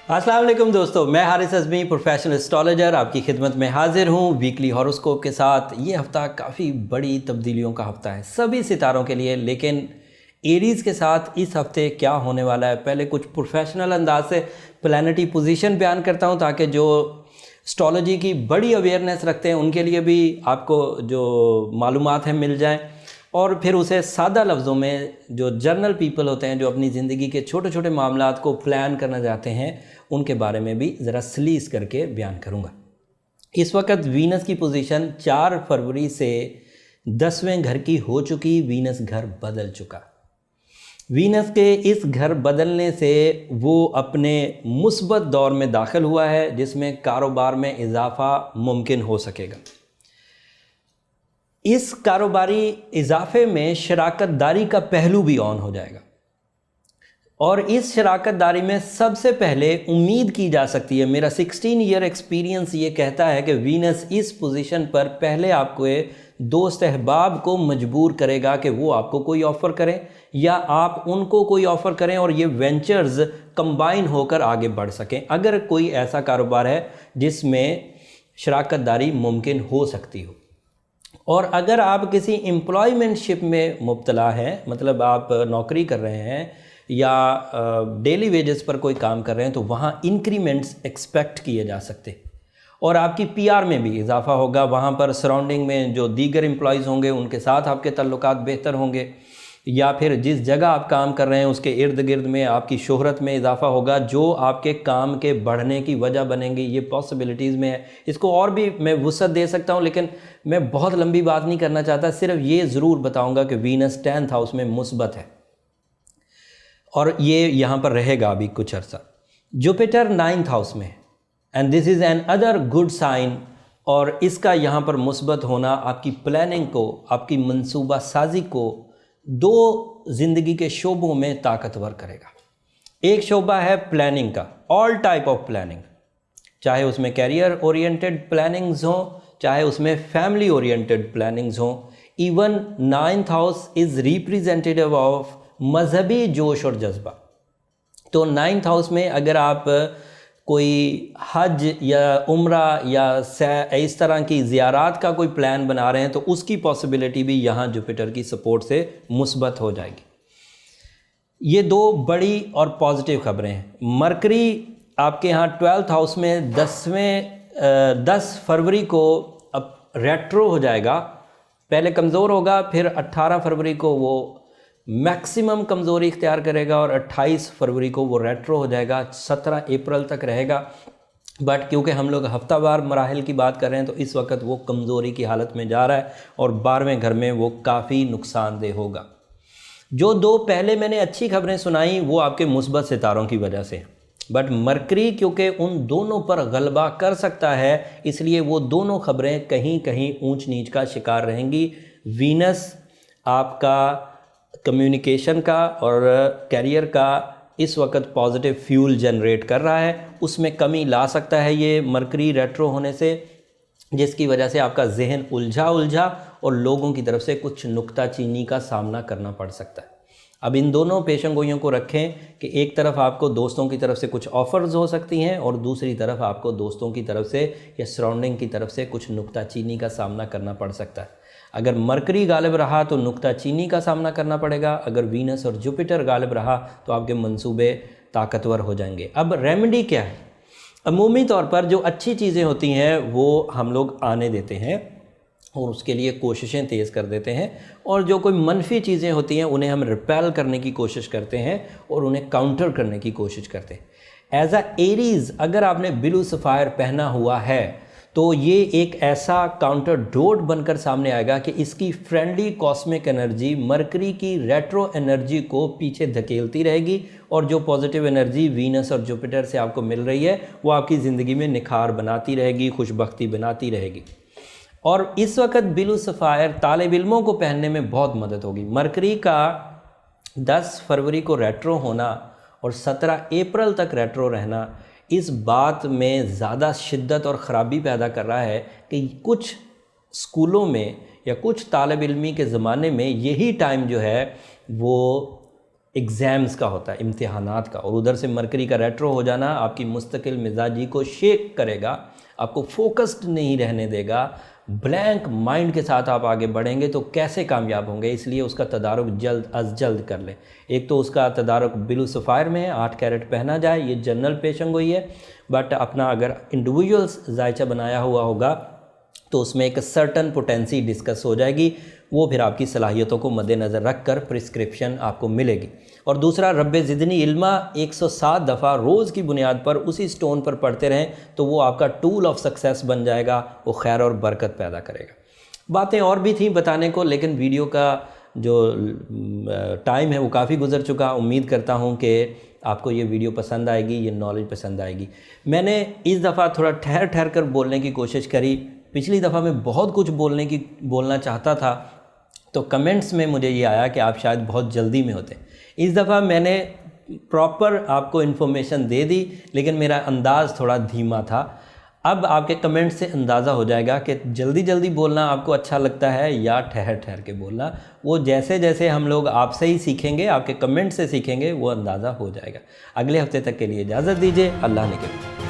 अस्सलाम वालेकुम दोस्तों, मैं हारिस अज़मी प्रोफेशनल एस्ट्रोलॉजर आपकी खिदमत में हाजिर हूँ वीकली हॉरोस्कोप के साथ। ये हफ़्ता काफ़ी बड़ी तब्दीलियों का हफ़्ता है सभी सितारों के लिए, लेकिन एरीज़ के साथ इस हफ़्ते क्या होने वाला है, पहले कुछ प्रोफेशनल अंदाज से प्लैनेटरी पोजीशन बयान करता हूँ ताकि जो एस्ट्रोलॉजी की बड़ी अवेयरनेस रखते हैं उनके लिए भी आपको जो मालूमात हैं मिल जाएँ, और फिर उसे सादा लफ्ज़ों में जो जर्नल पीपल होते हैं जो अपनी ज़िंदगी के छोटे छोटे मामलात को प्लान करना चाहते हैं उनके बारे में भी ज़रा स्लीस करके बयान करूँगा। इस वक्त वीनस की पोजीशन 4 फरवरी से 10वें घर की हो चुकी। वीनस घर बदल चुका। वीनस के इस घर बदलने से वो अपने मुस्बत दौर में दाखिल हुआ है जिसमें कारोबार में इजाफा मुमकिन हो सकेगा। इस कारोबारी इजाफे में शराकत दारी का पहलू भी ऑन हो जाएगा, और इस शराकत दारी में सबसे पहले उम्मीद की जा सकती है, मेरा 16 ईयर एक्सपीरियंस ये कहता है कि वीनस इस पोजीशन पर पहले आपको दोस्त अहबाब को मजबूर करेगा कि वो आपको कोई ऑफ़र करें या आप उनको कोई ऑफ़र करें और ये वेंचर्स कंबाइन होकर आगे बढ़ सकें, अगर कोई ऐसा कारोबार है जिसमें शराकत दारी मुमकिन हो सकती हो। और अगर आप किसी एम्प्लॉयमेंटशिप में मुब्तला हैं, मतलब आप नौकरी कर रहे हैं या डेली वेजेस पर कोई काम कर रहे हैं, तो वहाँ इंक्रीमेंट्स एक्सपेक्ट किए जा सकते और आपकी पीआर में भी इजाफा होगा। वहाँ पर सराउंडिंग में जो दीगर एम्प्लॉयज़ होंगे उनके साथ आपके ताल्लुकात बेहतर होंगे, या फिर जिस जगह आप काम कर रहे हैं उसके इर्द गिर्द में आपकी शोहरत में इजाफा होगा जो आपके काम के बढ़ने की वजह बनेंगी। ये पॉसिबिलिटीज़ में है। इसको और भी मैं वुसअत दे सकता हूँ, लेकिन मैं बहुत लंबी बात नहीं करना चाहता। सिर्फ ये ज़रूर बताऊँगा कि वीनस 10th हाउस में मुस्बत है और ये यहाँ पर रहेगा अभी कुछ अर्सा। जुपिटर 9th हाउस में, and this is another good sign, और इसका यहाँ पर मुस्बत होना आपकी प्लानिंग को, आपकी मंसूबा साजी को दो ज़िंदगी के शोबों में ताकतवर करेगा। एक शोबा है प्लानिंग का, ऑल टाइप ऑफ प्लानिंग, चाहे उसमें कैरियर ओरिएंटेड प्लानिंग्स हों, चाहे उसमें फैमिली ओरिएंटेड प्लानिंग्स हों। Even 9th house is representative of मजहबी जोश और जज्बा। तो 9th हाउस में अगर आप कोई हज या उम्रा या इस तरह की ज़ियारात का कोई प्लान बना रहे हैं तो उसकी पॉसिबिलिटी भी यहाँ जुपिटर की सपोर्ट से मुस्बत हो जाएगी। ये दो बड़ी और पॉजिटिव खबरें हैं। मरकरी आपके यहाँ 12th हाउस में 10 फरवरी को अब रेट्रो हो जाएगा। पहले कमज़ोर होगा, फिर 18 फरवरी को वो मैक्सिमम कमज़ोरी इख्तियार करेगा और 28 फरवरी को वो रेट्रो हो जाएगा। 17 अप्रैल तक रहेगा, बट क्योंकि हम लोग हफ्तावार मराहल की बात कर रहे हैं तो इस वक्त वो कमज़ोरी की हालत में जा रहा है और 12वें घर में वो काफ़ी नुकसानदेह होगा। जो दो पहले मैंने अच्छी खबरें सुनाई वो आपके मुस्बत सितारों की वजह से, बट मरकरी क्योंकि उन दोनों पर गलबा कर सकता है इसलिए वो दोनों खबरें कहीं कहीं ऊंच नीच का शिकार रहेंगी। वीनस आपका कम्युनिकेशन का और कैरियर का इस वक्त पॉजिटिव फ्यूल जनरेट कर रहा है, उसमें कमी ला सकता है ये मरकरी रेट्रो होने से, जिसकी वजह से आपका जहन उलझा और लोगों की तरफ से कुछ नुक्ताचीनी का सामना करना पड़ सकता है। अब इन दोनों पेशंगोइयों को रखें कि एक तरफ आपको दोस्तों की तरफ से कुछ ऑफ़र्स हो सकती हैं और दूसरी तरफ आपको दोस्तों की तरफ से या सराउंडिंग की तरफ से कुछ नुक्ताचीनी का सामना करना पड़ सकता है। अगर मरकरी गालिब रहा तो नुक्ताचीनी का सामना करना पड़ेगा, अगर वीनस और जुपिटर गालिब रहा तो आपके मंसूबे ताकतवर हो जाएंगे। अब रेमेडी क्या है? अमूमी तौर पर जो अच्छी चीज़ें होती हैं वो हम लोग आने देते हैं और उसके लिए कोशिशें तेज़ कर देते हैं, और जो कोई मनफी चीज़ें होती हैं उन्हें हम रिपेल करने की कोशिश करते हैं और उन्हें काउंटर करने की कोशिश करते हैं। एज अ एरीज़ अगर आपने ब्लू सफ़ायर पहना हुआ है तो ये एक ऐसा काउंटर डोट बनकर सामने आएगा कि इसकी फ्रेंडली कॉस्मिक एनर्जी मरकरी की रेट्रो एनर्जी को पीछे धकेलती रहेगी, और जो पॉजिटिव एनर्जी वीनस और जुपिटर से आपको मिल रही है वो आपकी ज़िंदगी में निखार बनाती रहेगी, खुशबख्ती बनाती रहेगी। और इस वक्त ब्लू सफ़ायर तालिब इल्मों को पहनने में बहुत मदद होगी। मरकरी का 10 फरवरी को रेट्रो होना और 17 अप्रैल तक रेट्रो रहना इस बात में ज़्यादा शिद्दत और ख़राबी पैदा कर रहा है कि कुछ स्कूलों में या कुछ तालिब इल्मी के ज़माने में यही टाइम जो है वो एग्ज़ाम्स का होता है, इम्तिहानात का, और उधर से मरकरी का रेट्रो हो जाना आपकी मुस्तकिल मिजाजी को शेक करेगा, आपको फोकस्ड नहीं रहने देगा, ब्लैंक माइंड के साथ आप आगे बढ़ेंगे तो कैसे कामयाब होंगे। इसलिए उसका तदारुक जल्द अज जल्द कर लें। एक तो उसका तदारुक बिलु सफ़ायर में है, 8 कैरेट पहना जाए, ये जनरल पेशंग हुई है, बट अपना अगर इंडिविजुअल्स जायचा बनाया हुआ होगा तो उसमें एक सर्टन पोटेंसी डिस्कस हो जाएगी, वो फिर आपकी सलाहियतों को मद्देनज़र रख कर प्रिस्क्रिप्शन आपको मिलेगी। और दूसरा, रब्बे ज़िदनी इल्मा 107 दफ़ा रोज़ की बुनियाद पर उसी स्टोन पर पढ़ते रहें तो वो आपका टूल ऑफ सक्सेस बन जाएगा, वो खैर और बरकत पैदा करेगा। बातें और भी थी बताने को, लेकिन वीडियो का जो टाइम है वो काफ़ी गुजर चुका। उम्मीद करता हूँ कि आपको ये वीडियो पसंद आएगी, ये नॉलेज पसंद आएगी। मैंने इस दफ़ा थोड़ा ठहर ठहर कर बोलने की कोशिश करी। पिछली दफ़ा मैं बहुत कुछ बोलना चाहता था तो कमेंट्स में मुझे ये आया कि आप शायद बहुत जल्दी में होते। इस दफ़ा मैंने प्रॉपर आपको इन्फॉर्मेशन दे दी, लेकिन मेरा अंदाज़ थोड़ा धीमा था। अब आपके कमेंट से अंदाज़ा हो जाएगा कि जल्दी जल्दी बोलना आपको अच्छा लगता है या ठहर ठहर के बोलना। वो जैसे जैसे हम लोग आपसे ही सीखेंगे, आपके कमेंट से सीखेंगे, वो अंदाज़ा हो जाएगा। अगले हफ्ते तक के लिए इजाज़त दीजिए। अल्लाह ने के